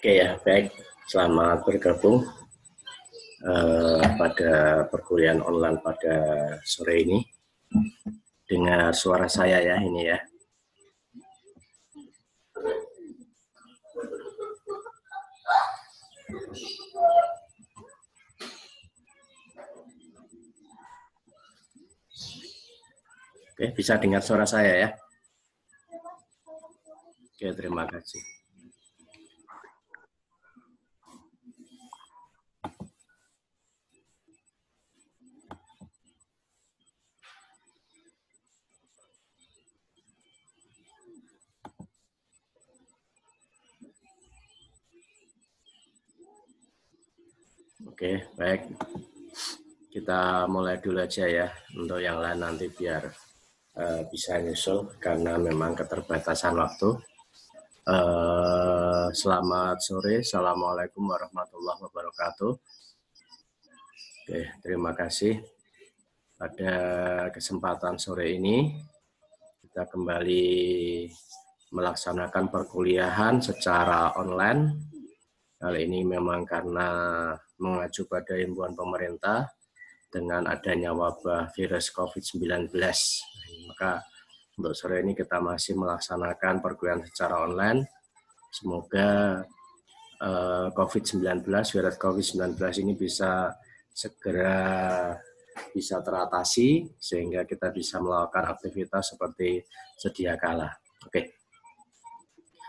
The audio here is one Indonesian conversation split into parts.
Oke ya, baik. Selamat bergabung pada perkuliahan online pada sore ini. Dengar suara saya ya ini ya. Oke, bisa dengar suara saya ya. Oke, terima kasih. Oke, baik. Kita mulai dulu aja ya. Untuk yang lain nanti biar bisa nyusul karena memang keterbatasan waktu. Selamat sore. Assalamualaikum warahmatullahi wabarakatuh. Oke, terima kasih. Pada kesempatan sore ini kita kembali melaksanakan perkuliahan secara online. Kali ini memang karena mengacu pada himbauan pemerintah dengan adanya wabah virus COVID-19. Maka untuk sore ini kita masih melaksanakan perkuliahan secara online. Semoga virus COVID-19 ini bisa segera bisa teratasi sehingga kita bisa melakukan aktivitas seperti sedia kala. Oke.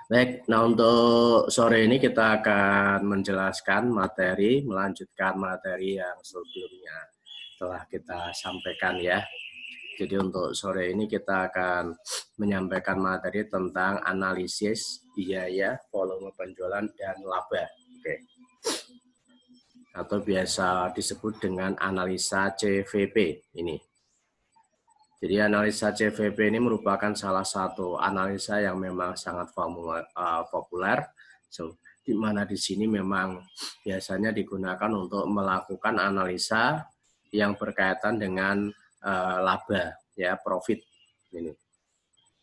Baik, nah untuk sore ini kita akan menjelaskan materi, melanjutkan materi yang sebelumnya telah kita sampaikan ya. Jadi untuk sore ini kita akan menyampaikan materi tentang analisis biaya, volume penjualan, dan laba. Oke. Atau biasa disebut dengan analisa CVP ini. Jadi analisa CVP ini merupakan salah satu analisa yang memang sangat populer, di mana di sini memang biasanya digunakan untuk melakukan analisa yang berkaitan dengan laba, ya profit ini.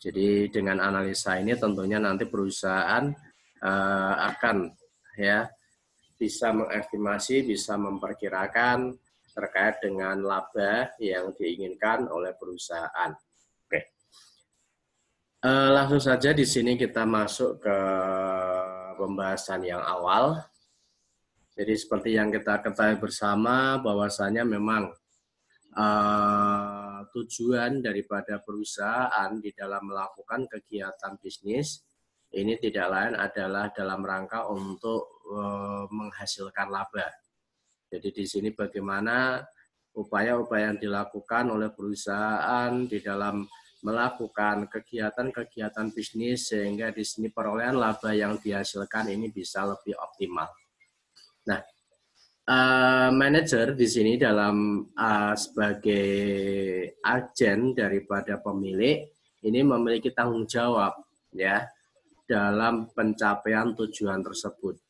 Jadi dengan analisa ini tentunya nanti perusahaan akan ya bisa mengestimasi, bisa memperkirakan terkait dengan laba yang diinginkan oleh perusahaan. Oke. Langsung saja di sini kita masuk ke pembahasan yang awal. Jadi seperti yang kita ketahui bersama bahwasanya memang tujuan daripada perusahaan di dalam melakukan kegiatan bisnis ini tidak lain adalah dalam rangka untuk menghasilkan laba. Jadi di sini bagaimana upaya-upaya yang dilakukan oleh perusahaan di dalam melakukan kegiatan-kegiatan bisnis sehingga di sini perolehan laba yang dihasilkan ini bisa lebih optimal. Nah, manajer di sini dalam sebagai agen daripada pemilik ini memiliki tanggung jawab ya dalam pencapaian tujuan tersebut.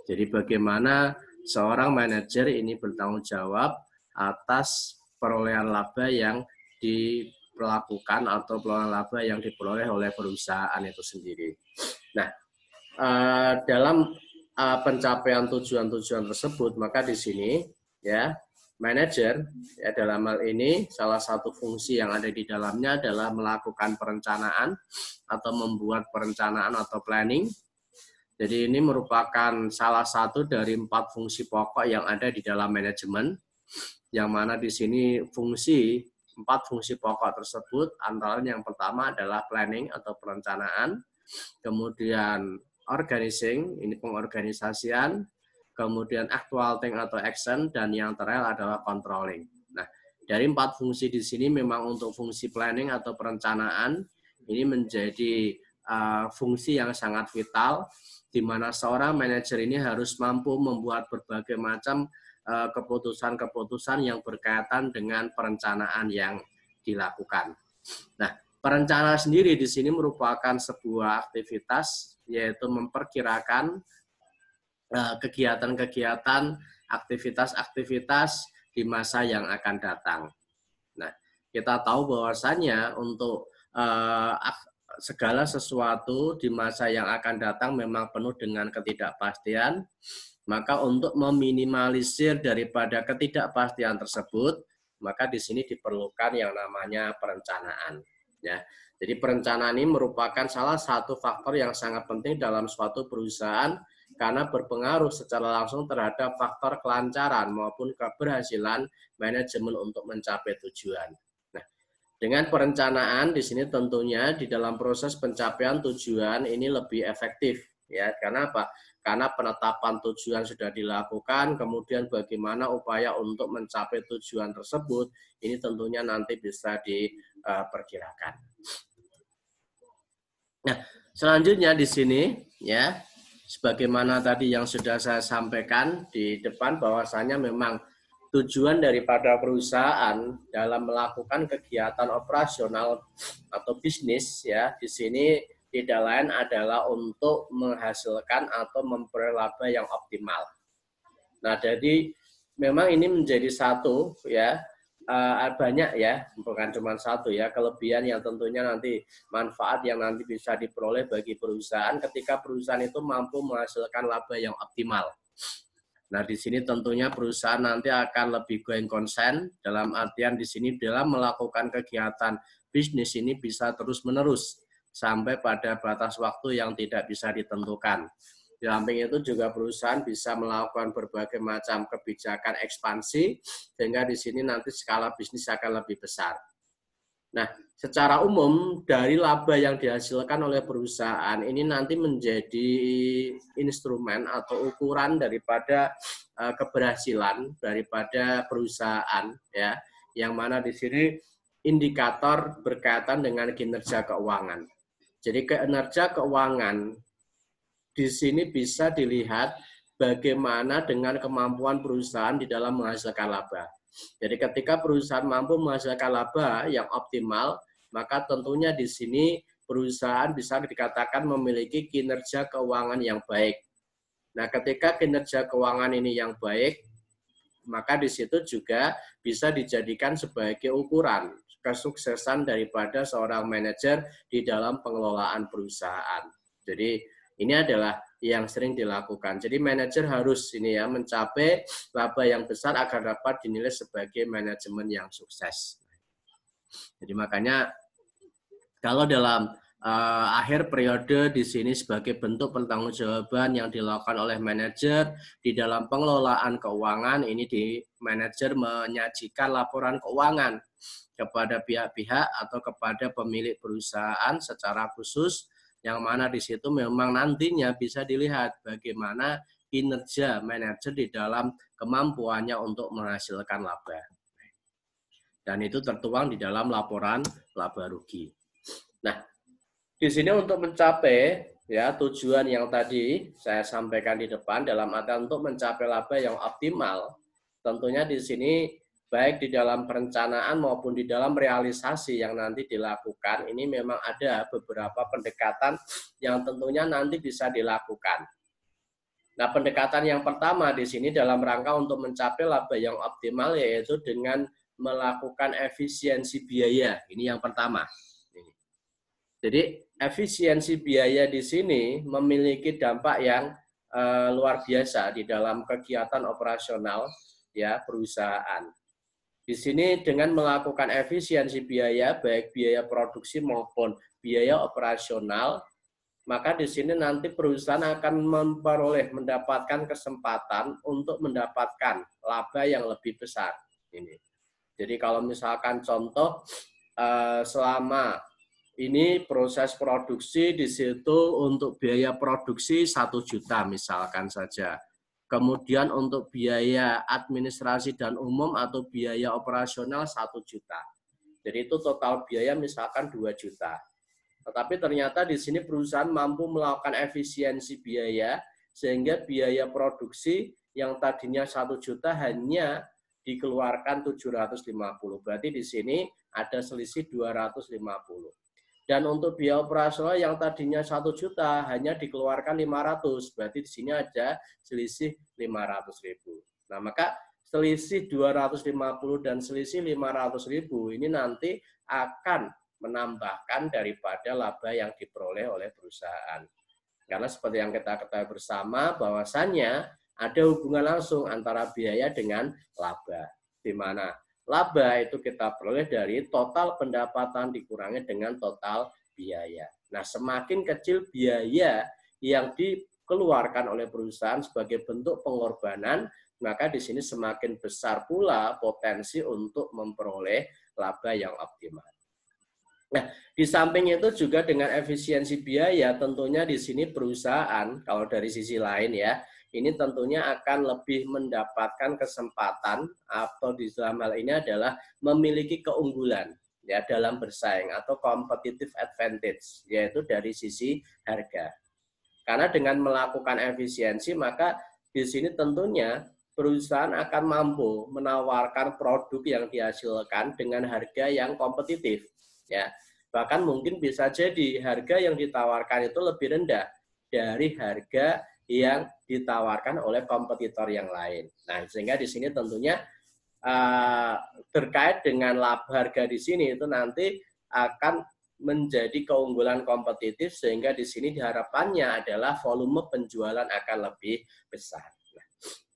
Jadi bagaimana seorang manajer ini bertanggung jawab atas perolehan laba yang dilakukan atau perolehan laba yang diperoleh oleh perusahaan itu sendiri. Nah, dalam pencapaian tujuan-tujuan tersebut, maka di sini ya manajer ya dalam hal ini salah satu fungsi yang ada di dalamnya adalah melakukan perencanaan atau membuat perencanaan atau planning. Jadi ini merupakan salah satu dari 4 fungsi pokok yang ada di dalam manajemen, yang mana di sini 4 fungsi pokok tersebut antara yang pertama adalah planning atau perencanaan, kemudian organizing, ini pengorganisasian, kemudian actuating atau action, dan yang terakhir adalah controlling. Nah, dari 4 fungsi di sini memang untuk fungsi planning atau perencanaan ini menjadi fungsi yang sangat vital, di mana seorang manajer ini harus mampu membuat berbagai macam keputusan-keputusan yang berkaitan dengan perencanaan yang dilakukan. Nah, perencanaan sendiri di sini merupakan sebuah aktivitas, yaitu memperkirakan kegiatan-kegiatan, aktivitas-aktivitas di masa yang akan datang. Nah, kita tahu bahwasannya untuk segala sesuatu di masa yang akan datang memang penuh dengan ketidakpastian, maka untuk meminimalisir daripada ketidakpastian tersebut, maka di sini diperlukan yang namanya perencanaan. Ya, jadi perencanaan ini merupakan salah satu faktor yang sangat penting dalam suatu perusahaan karena berpengaruh secara langsung terhadap faktor kelancaran maupun keberhasilan manajemen untuk mencapai tujuan. Nah, dengan perencanaan di sini tentunya di dalam proses pencapaian tujuan ini lebih efektif. Ya, karena apa? Karena penetapan tujuan sudah dilakukan, kemudian bagaimana upaya untuk mencapai tujuan tersebut, ini tentunya nanti bisa diperkirakan. Nah, selanjutnya di sini, ya, sebagaimana tadi yang sudah saya sampaikan di depan, bahwasanya memang tujuan daripada perusahaan dalam melakukan kegiatan operasional atau bisnis, ya, di sini tidak lain adalah untuk menghasilkan atau memperoleh laba yang optimal. Nah, jadi memang ini menjadi satu, ya, banyak ya, bukan cuma satu ya, kelebihan yang tentunya nanti manfaat yang nanti bisa diperoleh bagi perusahaan ketika perusahaan itu mampu menghasilkan laba yang optimal. Nah, di sini tentunya perusahaan nanti akan lebih going concern, dalam artian di sini dalam melakukan kegiatan bisnis ini bisa terus-menerus sampai pada batas waktu yang tidak bisa ditentukan. Di samping itu juga perusahaan bisa melakukan berbagai macam kebijakan ekspansi, sehingga di sini nanti skala bisnis akan lebih besar. Nah, secara umum dari laba yang dihasilkan oleh perusahaan ini nanti menjadi instrumen atau ukuran daripada keberhasilan daripada perusahaan, ya, yang mana di sini indikator berkaitan dengan kinerja keuangan. Jadi kinerja keuangan di sini bisa dilihat bagaimana dengan kemampuan perusahaan di dalam menghasilkan laba. Jadi ketika perusahaan mampu menghasilkan laba yang optimal, maka tentunya di sini perusahaan bisa dikatakan memiliki kinerja keuangan yang baik. Nah, ketika kinerja keuangan ini yang baik, maka di situ juga bisa dijadikan sebagai ukuran kesuksesan daripada seorang manajer di dalam pengelolaan perusahaan. Jadi ini adalah yang sering dilakukan. Jadi manajer harus ini ya mencapai laba yang besar agar dapat dinilai sebagai manajemen yang sukses. Jadi makanya kalau dalam akhir periode di sini sebagai bentuk pertanggungjawaban yang dilakukan oleh manajer di dalam pengelolaan keuangan, ini di manajer menyajikan laporan keuangan kepada pihak-pihak atau kepada pemilik perusahaan secara khusus, yang mana di situ memang nantinya bisa dilihat bagaimana kinerja manajer di dalam kemampuannya untuk menghasilkan laba. Dan itu tertuang di dalam laporan laba rugi. Nah, di sini untuk mencapai ya tujuan yang tadi saya sampaikan di depan dalam artian untuk mencapai laba yang optimal, tentunya di sini baik di dalam perencanaan maupun di dalam realisasi yang nanti dilakukan, ini memang ada beberapa pendekatan yang tentunya nanti bisa dilakukan. Nah, pendekatan yang pertama di sini dalam rangka untuk mencapai laba yang optimal yaitu dengan melakukan efisiensi biaya. Ini yang pertama. Jadi efisiensi biaya di sini memiliki dampak yang luar biasa di dalam kegiatan operasional ya perusahaan. Di sini dengan melakukan efisiensi biaya baik biaya produksi maupun biaya operasional, maka di sini nanti perusahaan akan mendapatkan kesempatan untuk mendapatkan laba yang lebih besar. Ini. Jadi kalau misalkan contoh selama ini proses produksi di situ untuk biaya produksi 1 juta misalkan saja. Kemudian untuk biaya administrasi dan umum atau biaya operasional 1 juta. Jadi itu total biaya misalkan 2 juta. Tetapi ternyata di sini perusahaan mampu melakukan efisiensi biaya sehingga biaya produksi yang tadinya 1 juta hanya dikeluarkan 750. Berarti di sini ada selisih 250. Dan untuk biaya operasional yang tadinya 1 juta hanya dikeluarkan 500, berarti di sini ada selisih 500.000. Nah, maka selisih 250 dan selisih 500.000 ini nanti akan menambahkan daripada laba yang diperoleh oleh perusahaan. Karena seperti yang kita ketahui bersama bahwasannya ada hubungan langsung antara biaya dengan laba, di mana laba itu kita peroleh dari total pendapatan dikurangi dengan total biaya. Nah, semakin kecil biaya yang dikeluarkan oleh perusahaan sebagai bentuk pengorbanan, maka di sini semakin besar pula potensi untuk memperoleh laba yang optimal. Nah, di samping itu juga dengan efisiensi biaya, tentunya di sini perusahaan, kalau dari sisi lain ya, ini tentunya akan lebih mendapatkan kesempatan atau di dalam hal ini adalah memiliki keunggulan ya dalam bersaing atau competitive advantage, yaitu dari sisi harga. Karena dengan melakukan efisiensi, maka di sini tentunya perusahaan akan mampu menawarkan produk yang dihasilkan dengan harga yang kompetitif. Ya, bahkan mungkin bisa jadi harga yang ditawarkan itu lebih rendah dari harga yang ditawarkan oleh kompetitor yang lain. Nah, sehingga di sini tentunya terkait dengan laba harga di sini itu nanti akan menjadi keunggulan kompetitif sehingga di sini harapannya adalah volume penjualan akan lebih besar. Nah,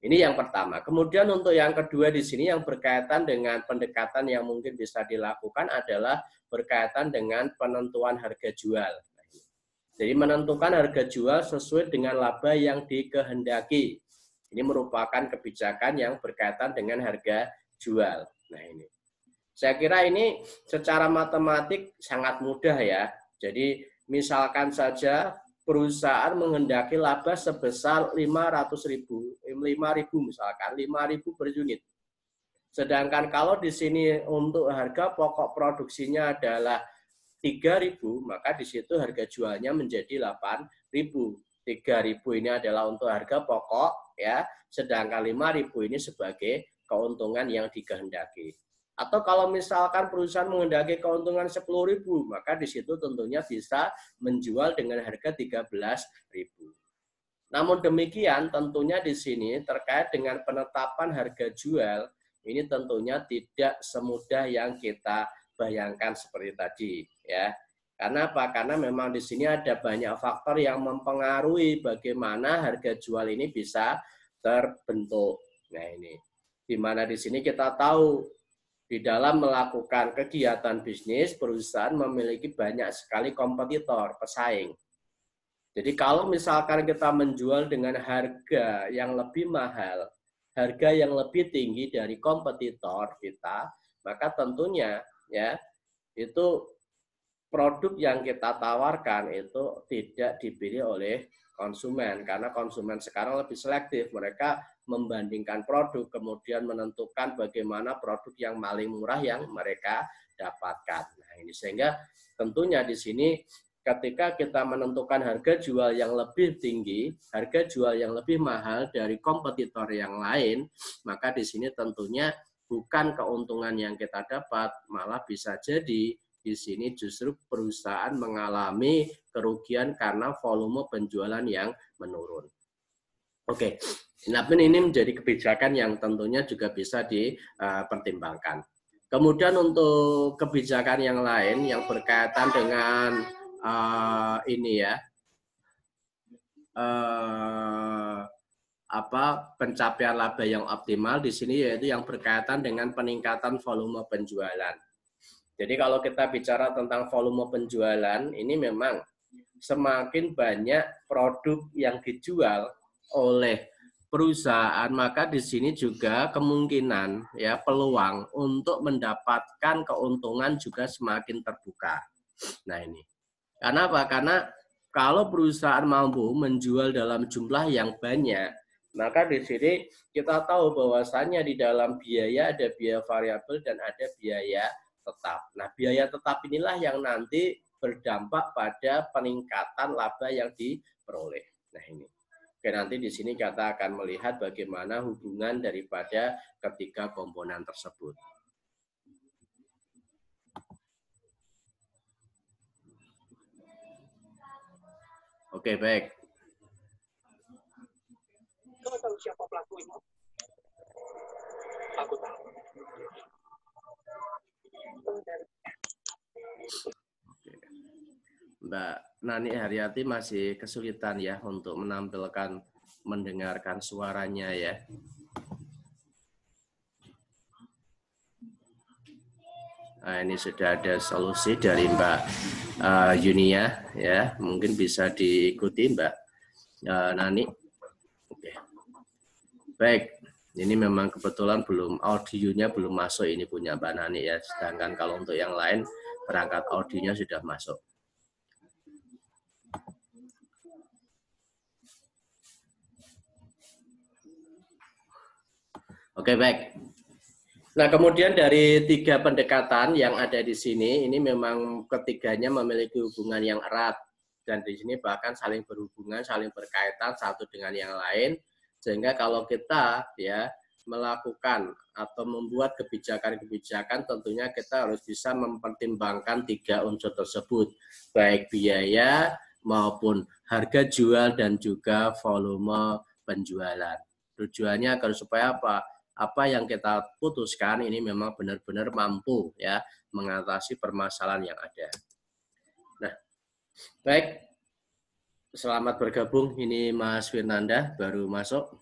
ini yang pertama. Kemudian untuk yang kedua di sini yang berkaitan dengan pendekatan yang mungkin bisa dilakukan adalah berkaitan dengan penentuan harga jual. Jadi menentukan harga jual sesuai dengan laba yang dikehendaki. Ini merupakan kebijakan yang berkaitan dengan harga jual. Nah ini. Saya kira ini secara matematik sangat mudah ya. Jadi misalkan saja perusahaan menghendaki laba sebesar 500.000 misalkan 5.000 per unit. Sedangkan kalau di sini untuk harga pokok produksinya adalah 3.000, maka di situ harga jualnya menjadi 8.000. 3.000 ini adalah untuk harga pokok ya, sedangkan 5.000 ini sebagai keuntungan yang dikehendaki. Atau kalau misalkan perusahaan menghendaki keuntungan 10.000, maka di situ tentunya bisa menjual dengan harga 13.000. Namun demikian tentunya di sini terkait dengan penetapan harga jual, ini tentunya tidak semudah yang kita bayangkan seperti tadi ya. Karena apa? Karena memang di sini ada banyak faktor yang mempengaruhi bagaimana harga jual ini bisa terbentuk. Nah ini, di mana di sini kita tahu di dalam melakukan kegiatan bisnis, perusahaan memiliki banyak sekali kompetitor, pesaing. Jadi kalau misalkan kita menjual dengan harga yang lebih mahal, harga yang lebih tinggi dari kompetitor kita, maka tentunya ya itu produk yang kita tawarkan itu tidak dipilih oleh konsumen karena konsumen sekarang lebih selektif. Mereka membandingkan produk kemudian menentukan bagaimana produk yang paling murah yang mereka dapatkan. Nah, ini sehingga tentunya di sini ketika kita menentukan harga jual yang lebih tinggi, harga jual yang lebih mahal dari kompetitor yang lain, maka di sini tentunya bukan keuntungan yang kita dapat, malah bisa jadi di sini justru perusahaan mengalami kerugian karena volume penjualan yang menurun. Oke, namun ini menjadi kebijakan yang tentunya juga bisa dipertimbangkan. Kemudian untuk kebijakan yang lain yang berkaitan dengan ini ya, pencapaian laba yang optimal di sini yaitu yang berkaitan dengan peningkatan volume penjualan. Jadi kalau kita bicara tentang volume penjualan, ini memang semakin banyak produk yang dijual oleh perusahaan, maka di sini juga kemungkinan ya peluang untuk mendapatkan keuntungan juga semakin terbuka. Nah ini. Karena apa? Karena kalau perusahaan mampu menjual dalam jumlah yang banyak, maka di sini kita tahu bahwasannya di dalam biaya ada biaya variabel dan ada biaya tetap. Nah, biaya tetap inilah yang nanti berdampak pada peningkatan laba yang diperoleh. Nah, ini. Oke, nanti di sini kita akan melihat bagaimana hubungan daripada ketiga komponen tersebut. Oke, baik. Kau tahu siapa pelakunya? Aku tahu. Mbak Nani Haryati masih kesulitan ya untuk mendengarkan suaranya ya. Nah, ini sudah ada solusi dari Mbak Yunia ya, mungkin bisa diikuti Mbak Nani. Oke. Baik, ini memang kebetulan audionya belum masuk, ini punya Mbak Nani ya. Sedangkan kalau untuk yang lain perangkat audionya sudah masuk. Oke, baik. Nah, kemudian dari 3 pendekatan yang ada di sini, ini memang ketiganya memiliki hubungan yang erat. Dan di sini bahkan saling berhubungan, saling berkaitan satu dengan yang lain. Sehingga kalau kita ya melakukan atau membuat kebijakan-kebijakan, tentunya kita harus bisa mempertimbangkan 3 unsur tersebut. Baik biaya maupun harga jual dan juga volume penjualan. Tujuannya agar supaya apa yang kita putuskan ini memang benar-benar mampu ya mengatasi permasalahan yang ada. Nah, baik. Selamat bergabung. Ini Mas Firnanda baru masuk.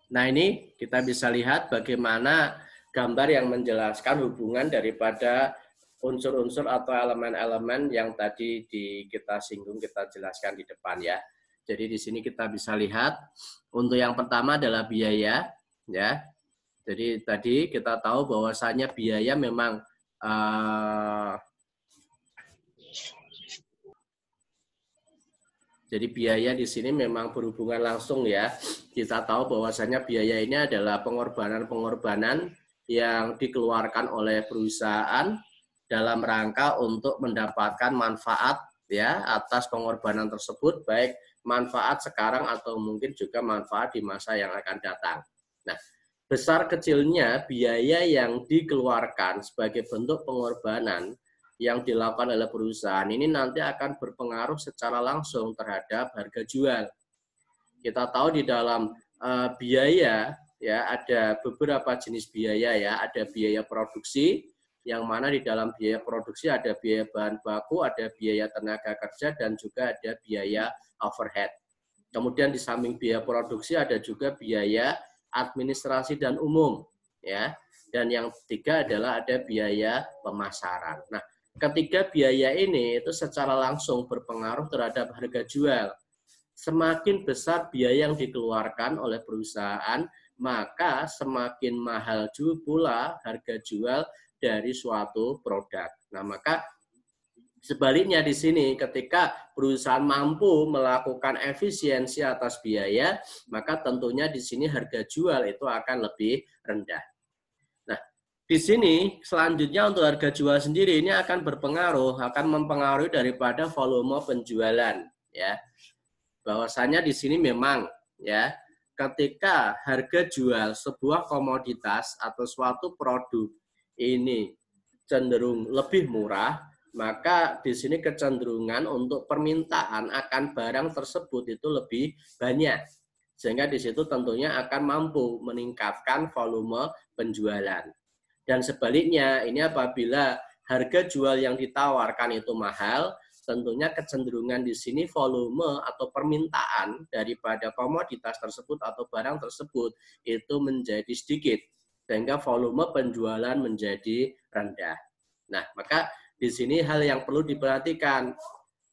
Nah, ini kita bisa lihat bagaimana gambar yang menjelaskan hubungan daripada unsur-unsur atau elemen-elemen yang tadi kita singgung, kita jelaskan di depan ya. Jadi di sini kita bisa lihat untuk yang pertama adalah biaya ya. Jadi tadi kita tahu bahwasanya biaya memang jadi biaya di sini memang berhubungan langsung ya. Kita tahu bahwasanya biaya ini adalah pengorbanan-pengorbanan yang dikeluarkan oleh perusahaan dalam rangka untuk mendapatkan manfaat ya atas pengorbanan tersebut, baik manfaat sekarang atau mungkin juga manfaat di masa yang akan datang. Nah, besar kecilnya biaya yang dikeluarkan sebagai bentuk pengorbanan yang dilakukan oleh perusahaan ini nanti akan berpengaruh secara langsung terhadap harga jual. Kita tahu di dalam biaya ya ada beberapa jenis biaya ya, ada biaya produksi yang mana di dalam biaya produksi ada biaya bahan baku, ada biaya tenaga kerja, dan juga ada biaya overhead. Kemudian di samping biaya produksi ada juga biaya administrasi dan umum, ya. Dan yang ketiga adalah ada biaya pemasaran. Nah, ketiga biaya ini itu secara langsung berpengaruh terhadap harga jual. Semakin besar biaya yang dikeluarkan oleh perusahaan, maka semakin mahal juga pula harga jual dari suatu produk. Nah, maka sebaliknya di sini ketika perusahaan mampu melakukan efisiensi atas biaya, maka tentunya di sini harga jual itu akan lebih rendah. Nah, di sini selanjutnya untuk harga jual sendiri ini akan mempengaruhi daripada volume penjualan ya. Bahwasanya di sini memang ya ketika harga jual sebuah komoditas atau suatu produk ini cenderung lebih murah, maka di sini kecenderungan untuk permintaan akan barang tersebut itu lebih banyak. Sehingga di situ tentunya akan mampu meningkatkan volume penjualan. Dan sebaliknya, ini apabila harga jual yang ditawarkan itu mahal, tentunya kecenderungan di sini volume atau permintaan daripada komoditas tersebut atau barang tersebut itu menjadi sedikit. Sehingga volume penjualan menjadi rendah. Nah, maka di sini hal yang perlu diperhatikan,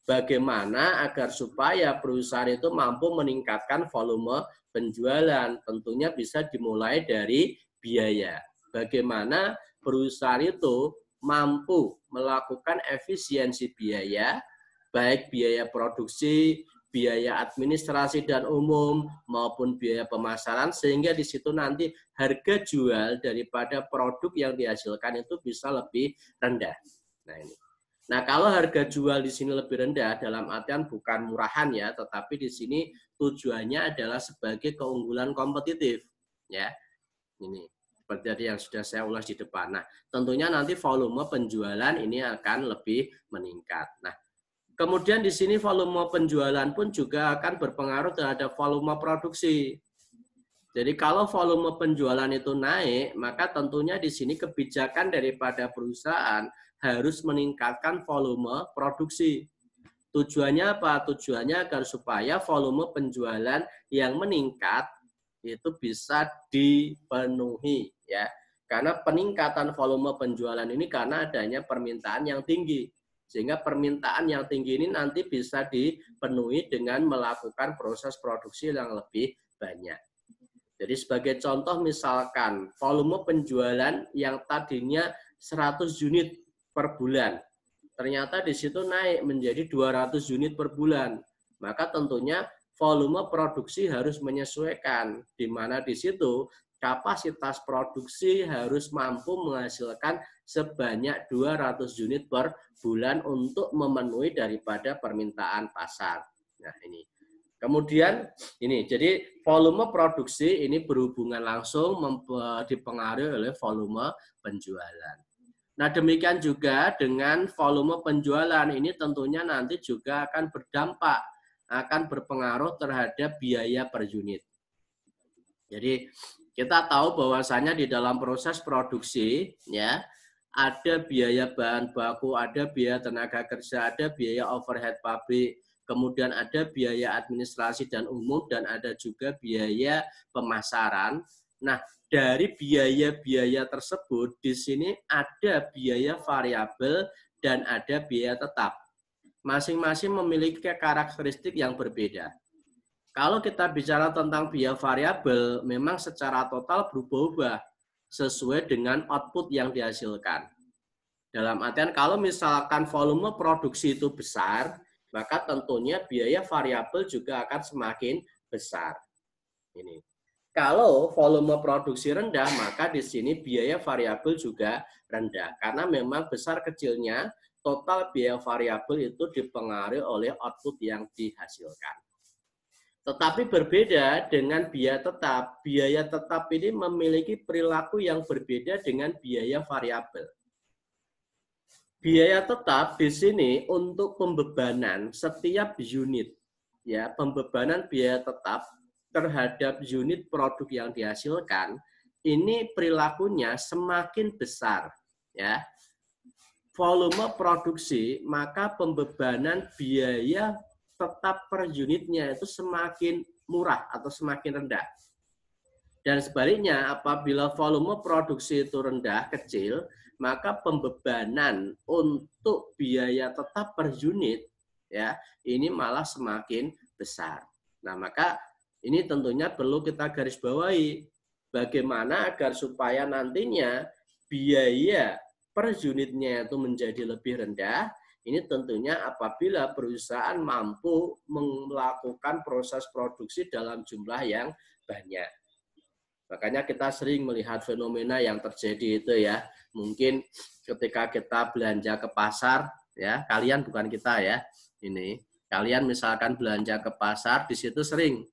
bagaimana agar supaya perusahaan itu mampu meningkatkan volume penjualan. Tentunya bisa dimulai dari biaya. Bagaimana perusahaan itu mampu melakukan efisiensi biaya, baik biaya produksi, biaya administrasi dan umum, maupun biaya pemasaran, sehingga di situ nanti harga jual daripada produk yang dihasilkan itu bisa lebih rendah. Nah, ini. Nah, kalau harga jual di sini lebih rendah, dalam artian bukan murahan ya, tetapi di sini tujuannya adalah sebagai keunggulan kompetitif. Ya, ini seperti yang sudah saya ulas di depan. Nah, tentunya nanti volume penjualan ini akan lebih meningkat. Nah, kemudian di sini volume penjualan pun juga akan berpengaruh terhadap volume produksi. Jadi kalau volume penjualan itu naik, maka tentunya di sini kebijakan daripada perusahaan harus meningkatkan volume produksi. Tujuannya apa? Tujuannya agar supaya volume penjualan yang meningkat itu bisa dipenuhi, ya. Karena peningkatan volume penjualan ini karena adanya permintaan yang tinggi. Sehingga permintaan yang tinggi ini nanti bisa dipenuhi dengan melakukan proses produksi yang lebih banyak. Jadi sebagai contoh misalkan volume penjualan yang tadinya 100 unit per bulan, ternyata di situ naik menjadi 200 unit per bulan. Maka tentunya volume produksi harus menyesuaikan, di mana di situ kapasitas produksi harus mampu menghasilkan sebanyak 200 unit per bulan untuk memenuhi daripada permintaan pasar. Nah, ini. Kemudian ini, jadi volume produksi ini berhubungan langsung dipengaruhi oleh volume penjualan. Nah, demikian juga dengan volume penjualan ini tentunya nanti juga akan berdampak, akan berpengaruh terhadap biaya per unit. Jadi kita tahu bahwasanya di dalam proses produksi ya ada biaya bahan baku, ada biaya tenaga kerja, ada biaya overhead pabrik, kemudian ada biaya administrasi dan umum, dan ada juga biaya pemasaran. Nah, dari biaya-biaya tersebut, di sini ada biaya variabel dan ada biaya tetap. Masing-masing memiliki karakteristik yang berbeda. Kalau kita bicara tentang biaya variabel, memang secara total berubah-ubah sesuai dengan output yang dihasilkan. Dalam artian kalau misalkan volume produksi itu besar, maka tentunya biaya variabel juga akan semakin besar. Ini. Kalau volume produksi rendah, maka di sini biaya variabel juga rendah. Karena memang besar kecilnya, total biaya variabel itu dipengaruhi oleh output yang dihasilkan. Tetapi berbeda dengan biaya tetap. Biaya tetap ini memiliki perilaku yang berbeda dengan biaya variabel. Biaya tetap di sini untuk pembebanan setiap unit, ya, pembebanan biaya tetap terhadap unit produk yang dihasilkan ini perilakunya semakin besar, ya. Volume produksi, maka pembebanan biaya tetap per unitnya itu semakin murah atau semakin rendah. Dan sebaliknya, apabila volume produksi itu rendah, kecil, maka pembebanan untuk biaya tetap per unit ya ini malah semakin besar. Nah, maka ini tentunya perlu kita garis bawahi bagaimana agar supaya nantinya biaya per unitnya itu menjadi lebih rendah. Ini tentunya apabila perusahaan mampu melakukan proses produksi dalam jumlah yang banyak. Makanya kita sering melihat fenomena yang terjadi itu ya. Mungkin ketika kita belanja ke pasar, ya, kalian bukan kita ya. Ini, kalian misalkan belanja ke pasar, di situ sering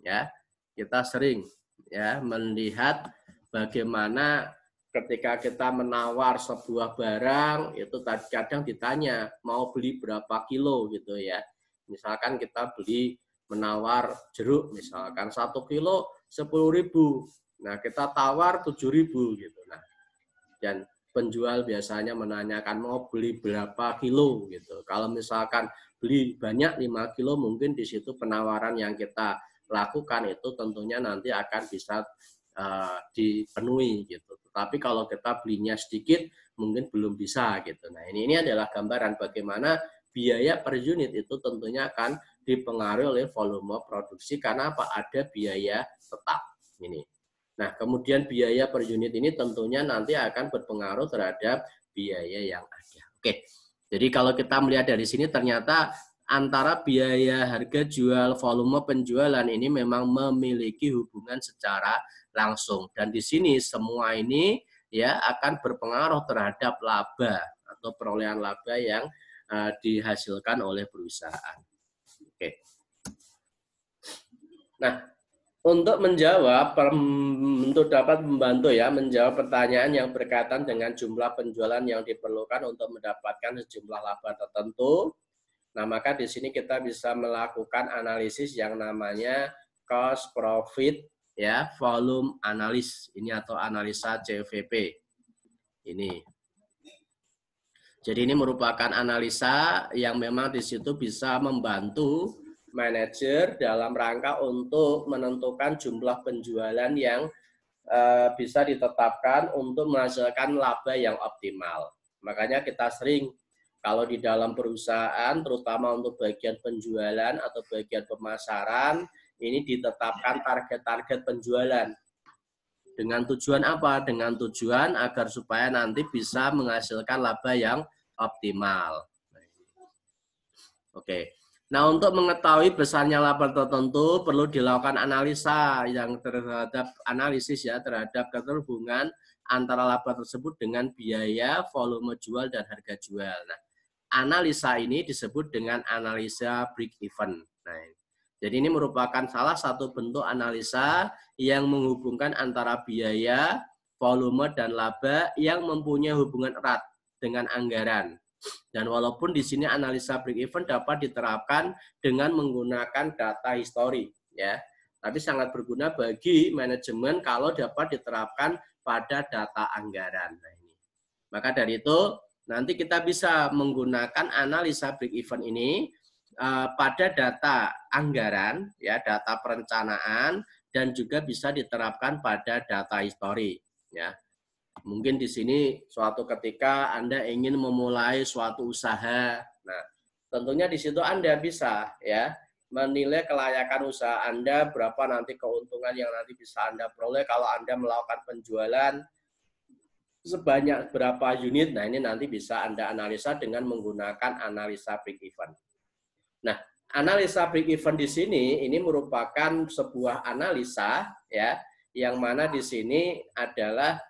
ya. Kita sering ya melihat bagaimana ketika kita menawar sebuah barang itu kadang ditanya mau beli berapa kilo gitu ya. Misalkan kita beli menawar jeruk misalkan 1 kilo 10.000. Nah, kita tawar 7.000 gitu. Nah, dan penjual biasanya menanyakan mau beli berapa kilo gitu. Kalau misalkan beli banyak 5 kilo mungkin di situ penawaran yang kita lakukan itu tentunya nanti akan bisa dipenuhi gitu. Tapi kalau kita belinya sedikit mungkin belum bisa gitu. Nah, ini adalah gambaran bagaimana biaya per unit itu tentunya akan dipengaruhi oleh volume produksi karena apa? Ada biaya tetap. Ini. Nah, kemudian biaya per unit ini tentunya nanti akan berpengaruh terhadap biaya yang ada. Oke. Jadi kalau kita melihat dari sini ternyata antara biaya harga jual volume penjualan ini memang memiliki hubungan secara langsung, dan di sini semua ini ya akan berpengaruh terhadap laba atau perolehan laba yang dihasilkan oleh perusahaan. Oke. Nah, untuk menjawab, untuk dapat membantu ya menjawab pertanyaan yang berkaitan dengan jumlah penjualan yang diperlukan untuk mendapatkan sejumlah laba tertentu. Nah, maka di sini kita bisa melakukan analisis yang namanya cost profit ya, volume analis ini atau analisa CVP ini. Jadi ini merupakan analisa yang memang di situ bisa membantu manajer dalam rangka untuk menentukan jumlah penjualan yang bisa ditetapkan untuk menghasilkan laba yang optimal. Makanya kita sering kalau di dalam perusahaan, terutama untuk bagian penjualan atau bagian pemasaran, ini ditetapkan target-target penjualan. Dengan tujuan apa? Dengan tujuan agar supaya nanti bisa menghasilkan laba yang optimal. Oke. Nah, untuk mengetahui besarnya laba tertentu perlu dilakukan analisa yang terhadap analisis ya terhadap keterhubungan antara laba tersebut dengan biaya, volume jual dan harga jual. Nah, analisa ini disebut dengan analisa break even. Nah, jadi ini merupakan salah satu bentuk analisa yang menghubungkan antara biaya, volume, dan laba yang mempunyai hubungan erat dengan anggaran. Dan walaupun di sini analisa break even dapat diterapkan dengan menggunakan data histori, ya, tapi sangat berguna bagi manajemen kalau dapat diterapkan pada data anggaran. Nah, ini. Maka dari itu nanti kita bisa menggunakan analisa break even ini pada data anggaran, ya, data perencanaan, dan juga bisa diterapkan pada data histori. Ya. Mungkin di sini suatu ketika Anda ingin memulai suatu usaha, nah tentunya di situ Anda bisa ya menilai kelayakan usaha Anda, berapa nanti keuntungan yang nanti bisa Anda peroleh kalau Anda melakukan penjualan sebanyak berapa unit. Nah ini nanti bisa Anda analisa dengan menggunakan analisa break even. Nah, analisa break even di sini ini merupakan sebuah analisa ya, yang mana di sini adalah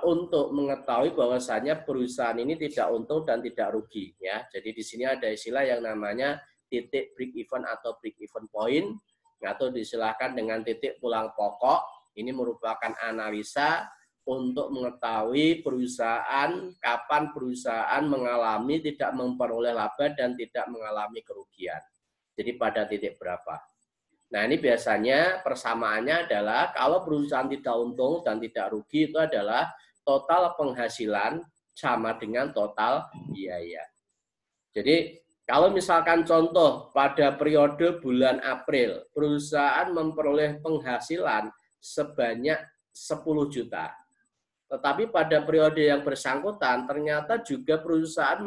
untuk mengetahui bahwasannya perusahaan ini tidak untung dan tidak rugi ya. Jadi di sini ada istilah yang namanya titik break even atau break even point atau disilahkan dengan titik pulang pokok. Ini merupakan analisa untuk mengetahui perusahaan kapan perusahaan mengalami tidak memperoleh laba dan tidak mengalami kerugian. Jadi pada titik berapa. Nah ini biasanya persamaannya adalah kalau perusahaan tidak untung dan tidak rugi itu adalah total penghasilan sama dengan total biaya. Jadi kalau misalkan contoh pada periode bulan April perusahaan memperoleh penghasilan sebanyak 10 juta. Tetapi pada periode yang bersangkutan ternyata juga perusahaan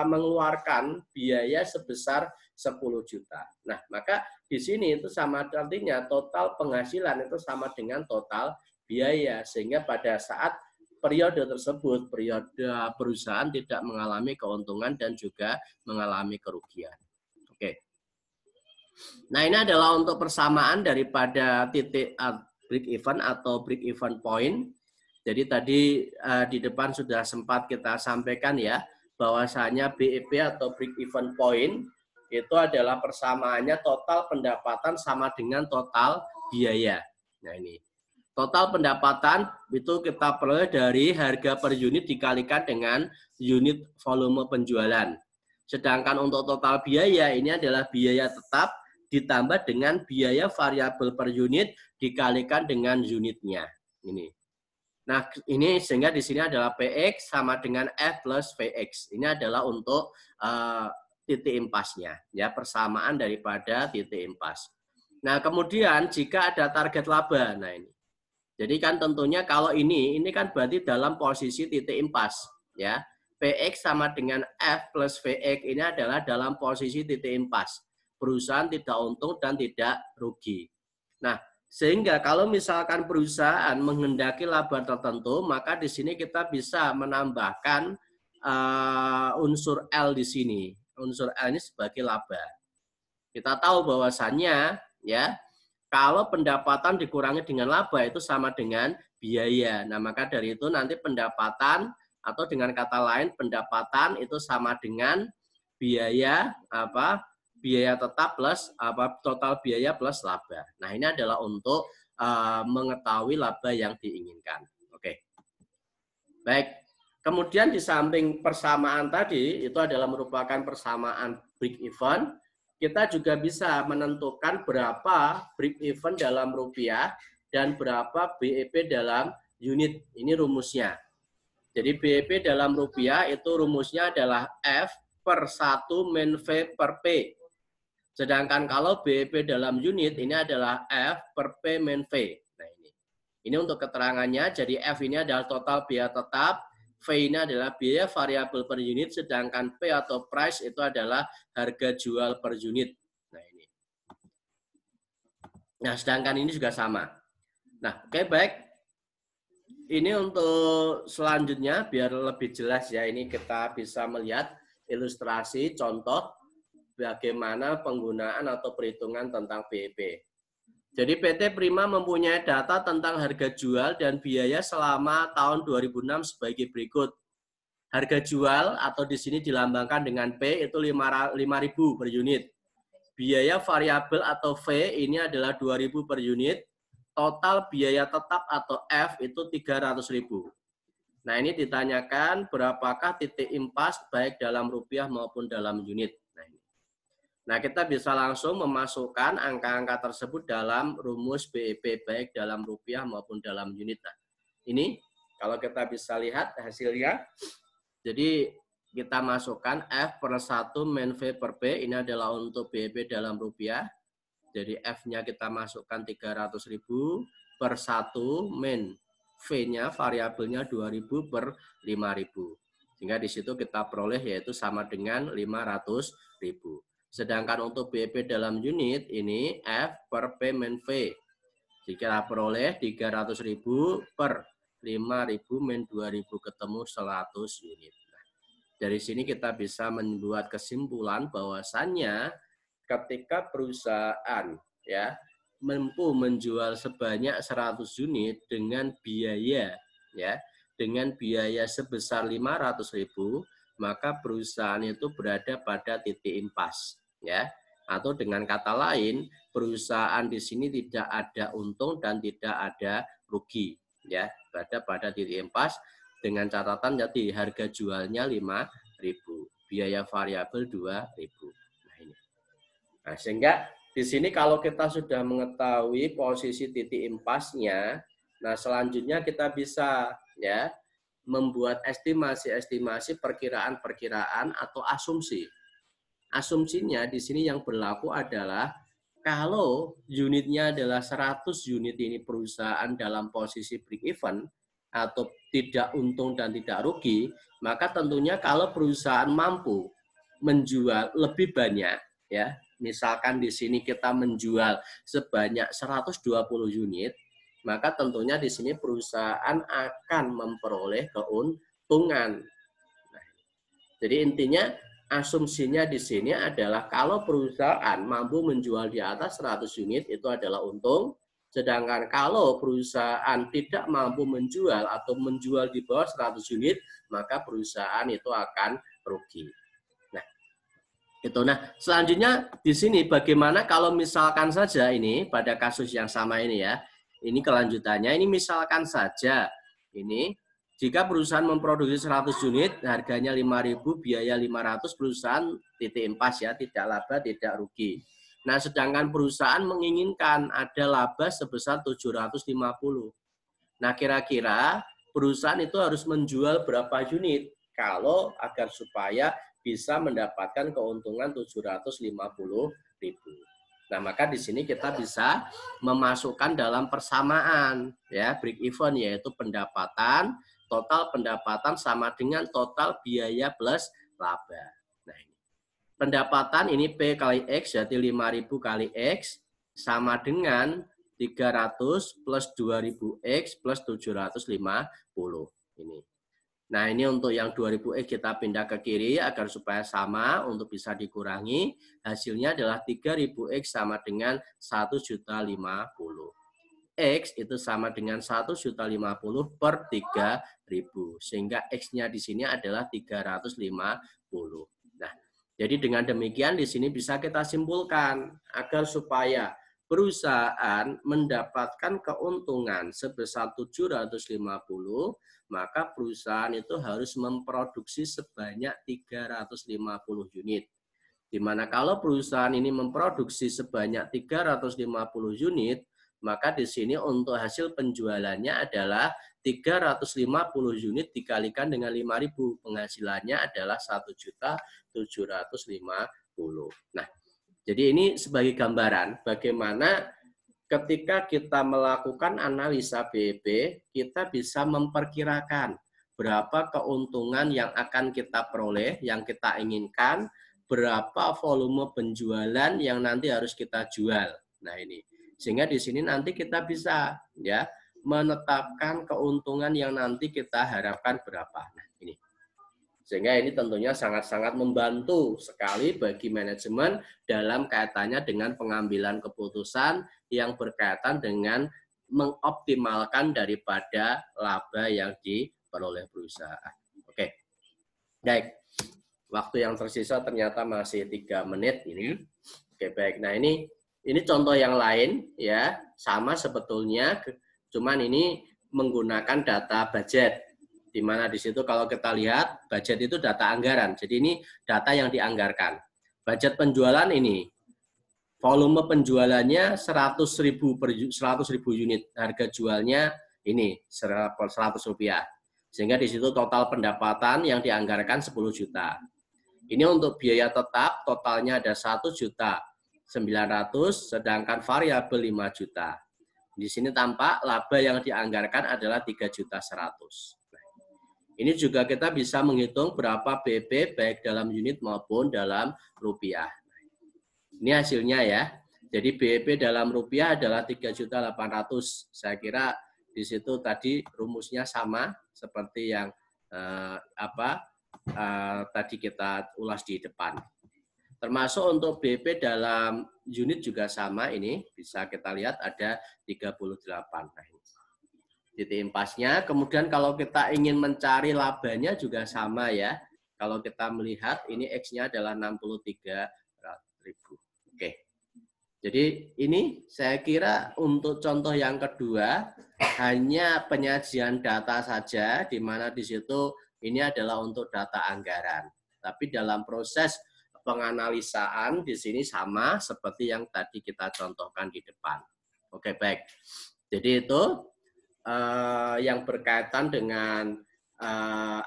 mengeluarkan biaya sebesar 10 juta. Nah, maka di sini itu sama artinya total penghasilan itu sama dengan total biaya. Sehingga pada saat periode tersebut, periode perusahaan tidak mengalami keuntungan dan juga mengalami kerugian. Oke. Nah, ini adalah untuk persamaan daripada titik break even atau break even point. Jadi tadi di depan sudah sempat kita sampaikan ya, bahwasanya BEP atau break even point itu adalah persamaannya total pendapatan sama dengan total biaya. Nah ini, total pendapatan itu kita peroleh dari harga per unit dikalikan dengan unit volume penjualan. Sedangkan untuk total biaya ini adalah biaya tetap ditambah dengan biaya variabel per unit dikalikan dengan unitnya. Ini. Nah, ini sehingga di sini adalah PX sama dengan F plus VX. Ini adalah untuk titik impasnya, ya, persamaan daripada titik impas. Nah, kemudian jika ada target laba, nah ini. Jadi kan tentunya kalau ini kan berarti dalam posisi titik impas, ya. PX sama dengan F plus VX ini adalah dalam posisi titik impas. Perusahaan tidak untung dan tidak rugi. Nah, sehingga kalau misalkan perusahaan menghendaki laba tertentu, maka di sini kita bisa menambahkan unsur L di sini. Unsur L ini sebagai laba. Kita tahu bahwasannya ya, kalau pendapatan dikurangi dengan laba itu sama dengan biaya. Nah, maka dari itu nanti pendapatan atau dengan kata lain pendapatan itu sama dengan biaya biaya tetap plus total biaya plus laba. Nah, ini adalah untuk mengetahui laba yang diinginkan. Oke. Baik. Kemudian di samping persamaan tadi itu adalah merupakan persamaan break even. kita juga bisa menentukan berapa break even dalam rupiah dan berapa BEP dalam unit. Ini rumusnya. Jadi BEP dalam rupiah itu rumusnya adalah F per 1 min V per P. Sedangkan kalau BEP dalam unit ini adalah F per P min V. Nah ini untuk keterangannya. Jadi F ini adalah total biaya tetap, V ini adalah biaya variabel per unit, sedangkan P atau price itu adalah harga jual per unit. Nah ini. Nah sedangkan ini juga sama. Nah oke, baik. Ini untuk selanjutnya biar lebih jelas ya. Ini kita bisa melihat ilustrasi contoh bagaimana penggunaan atau perhitungan tentang BEP. Jadi PT Prima mempunyai data tentang harga jual dan biaya selama tahun 2006 sebagai berikut. Harga jual atau di sini dilambangkan dengan P itu 5.000 per unit. Biaya variabel atau V ini adalah 2.000 per unit. Total biaya tetap atau F itu 300.000. Nah ini ditanyakan berapakah titik impas baik dalam rupiah maupun dalam unit. Nah, kita bisa langsung memasukkan angka-angka tersebut dalam rumus BEP baik dalam rupiah maupun dalam unit. Nah, ini kalau kita bisa lihat hasilnya, jadi kita masukkan F per 1 min V per P, ini adalah untuk BEP dalam rupiah. Jadi F-nya kita masukkan 300.000 per 1 min V-nya variabelnya 2.000 per 5.000. Sehingga di situ kita peroleh yaitu sama dengan 500.000. Sedangkan untuk BEP dalam unit ini F per P min V. Jika peroleh 300.000 per 5.000 min 2.000 ketemu 100 unit. Nah, dari sini kita bisa membuat kesimpulan bahwasannya ketika perusahaan ya mampu menjual sebanyak 100 unit dengan biaya sebesar 500.000, maka perusahaan itu berada pada titik impas. Ya, atau dengan kata lain perusahaan di sini tidak ada untung dan tidak ada rugi, ya, berada pada titik impas dengan catatan jadi harga jualnya 5.000, biaya variabel 2.000. Nah ini. Nah, sehingga di sini kalau kita sudah mengetahui posisi titik impasnya, nah selanjutnya kita bisa ya membuat estimasi-estimasi perkiraan-perkiraan atau asumsi. Asumsinya di sini yang berlaku adalah kalau unitnya adalah 100 unit ini perusahaan dalam posisi break even atau tidak untung dan tidak rugi, maka tentunya kalau perusahaan mampu menjual lebih banyak, ya, misalkan di sini kita menjual sebanyak 120 unit, maka tentunya di sini perusahaan akan memperoleh keuntungan. Nah, jadi intinya asumsinya di sini adalah kalau perusahaan mampu menjual di atas 100 unit itu adalah untung, sedangkan kalau perusahaan tidak mampu menjual atau menjual di bawah 100 unit, maka perusahaan itu akan rugi. Nah, itu. Nah, selanjutnya di sini bagaimana kalau misalkan saja ini pada kasus yang sama ini ya. Ini kelanjutannya, ini misalkan saja ini jika perusahaan memproduksi 100 unit, harganya 5.000, biaya 500, perusahaan titik impas ya, tidak laba, tidak rugi. Nah, sedangkan perusahaan menginginkan ada laba sebesar 750. Nah, kira-kira perusahaan itu harus menjual berapa unit kalau agar supaya bisa mendapatkan keuntungan 750.000. Nah, maka di sini kita bisa memasukkan dalam persamaan ya, break even yaitu pendapatan, total pendapatan sama dengan total biaya plus laba. Nah, ini. Pendapatan ini P kali X, jadi 5.000 kali X sama dengan 300 plus 2.000X plus 750. Ini. Nah, ini untuk yang 2000X kita pindah ke kiri agar supaya sama untuk bisa dikurangi. Hasilnya adalah 3000X sama dengan 1.050. X itu sama dengan 1.050 per 3.000. Sehingga X-nya di sini adalah 350. Nah, jadi dengan demikian di sini bisa kita simpulkan agar supaya perusahaan mendapatkan keuntungan sebesar 750, maka perusahaan itu harus memproduksi sebanyak 350 unit. Di mana kalau perusahaan ini memproduksi sebanyak 350 unit, maka di sini untuk hasil penjualannya adalah 350 unit dikalikan dengan 5.000. Penghasilannya adalah 1.750.000. Nah, jadi ini sebagai gambaran bagaimana ketika kita melakukan analisa BEP, kita bisa memperkirakan berapa keuntungan yang akan kita peroleh, yang kita inginkan, berapa volume penjualan yang nanti harus kita jual. Nah ini, sehingga di sini nanti kita bisa ya menetapkan keuntungan yang nanti kita harapkan berapa. Nah ini, sehingga ini tentunya sangat-sangat membantu sekali bagi manajemen dalam kaitannya dengan pengambilan keputusan yang berkaitan dengan mengoptimalkan daripada laba yang diperoleh perusahaan. Oke, baik. Waktu yang tersisa ternyata masih 3 menit ini. Oke, baik. Nah, ini contoh yang lain ya, sama sebetulnya, cuman ini menggunakan data budget. Di mana di situ kalau kita lihat budget itu data anggaran. Jadi ini data yang dianggarkan. Budget penjualan ini volume penjualannya 100.000 unit. Harga jualnya ini 100 rupiah. Sehingga di situ total pendapatan yang dianggarkan 10 juta. Ini untuk biaya tetap totalnya ada 1.900.000, sedangkan variabel 5 juta. Di sini tampak laba yang dianggarkan adalah 3.100.000. Ini juga kita bisa menghitung berapa BEP baik dalam unit maupun dalam rupiah. Ini hasilnya ya. Jadi BEP dalam rupiah adalah 3.800.000. Saya kira di situ tadi rumusnya sama seperti yang tadi kita ulas di depan. Termasuk untuk BEP dalam unit juga sama, ini bisa kita lihat ada 38. Nah, ini titik impasnya. Kemudian kalau kita ingin mencari labanya juga sama ya. Kalau kita melihat ini X-nya adalah 63.000. Oke. Jadi ini saya kira untuk contoh yang kedua hanya penyajian data saja, di mana di situ ini adalah untuk data anggaran. Tapi dalam proses penganalisaan di sini sama seperti yang tadi kita contohkan di depan. Oke, baik. Jadi itu yang berkaitan dengan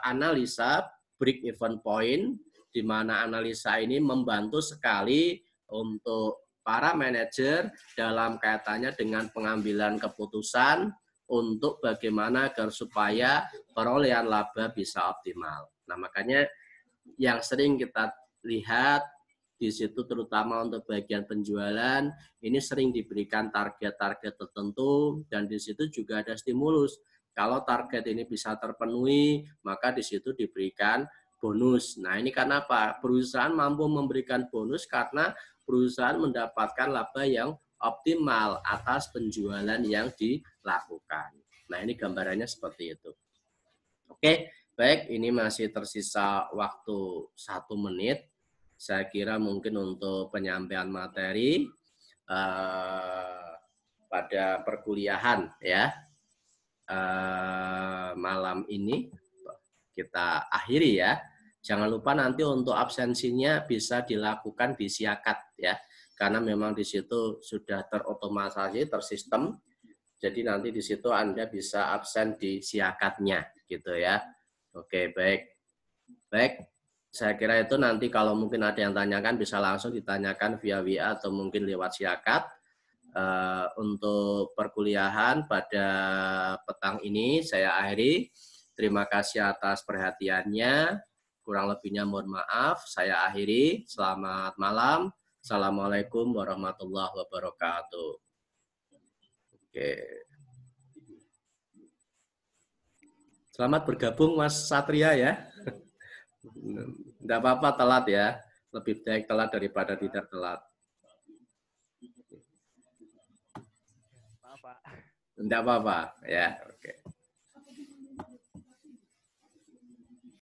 analisa break even point, di mana analisa ini membantu sekali untuk para manajer dalam kaitannya dengan pengambilan keputusan untuk bagaimana agar supaya perolehan laba bisa optimal. Nah, makanya yang sering kita lihat di situ terutama untuk bagian penjualan, ini sering diberikan target-target tertentu dan di situ juga ada stimulus. Kalau target ini bisa terpenuhi, maka di situ diberikan bonus. Nah, ini karena apa? Perusahaan mampu memberikan bonus karena perusahaan mendapatkan laba yang optimal atas penjualan yang dilakukan. Nah, ini gambarannya seperti itu. Oke, baik. Ini masih tersisa waktu 1 menit. Saya kira mungkin untuk penyampaian materi pada perkuliahan ya malam ini kita akhiri ya. Jangan lupa nanti untuk absensinya bisa dilakukan di Siakat ya, karena memang di situ sudah terotomatisasi, tersistem. Jadi nanti di situ Anda bisa absen di Siakatnya gitu ya. Oke, baik. Baik, saya kira itu nanti kalau mungkin ada yang tanyakan bisa langsung ditanyakan via WA atau mungkin lewat Siakat. Untuk perkuliahan pada petang ini saya akhiri. Terima kasih atas perhatiannya. Kurang lebihnya mohon maaf. Saya akhiri. Selamat malam. Assalamualaikum warahmatullahi wabarakatuh. Oke. Selamat bergabung Mas Satria ya. Tidak apa-apa telat ya. Lebih baik telat daripada tidak telat. Maaf, Pak. Tidak apa-apa ya. Oke.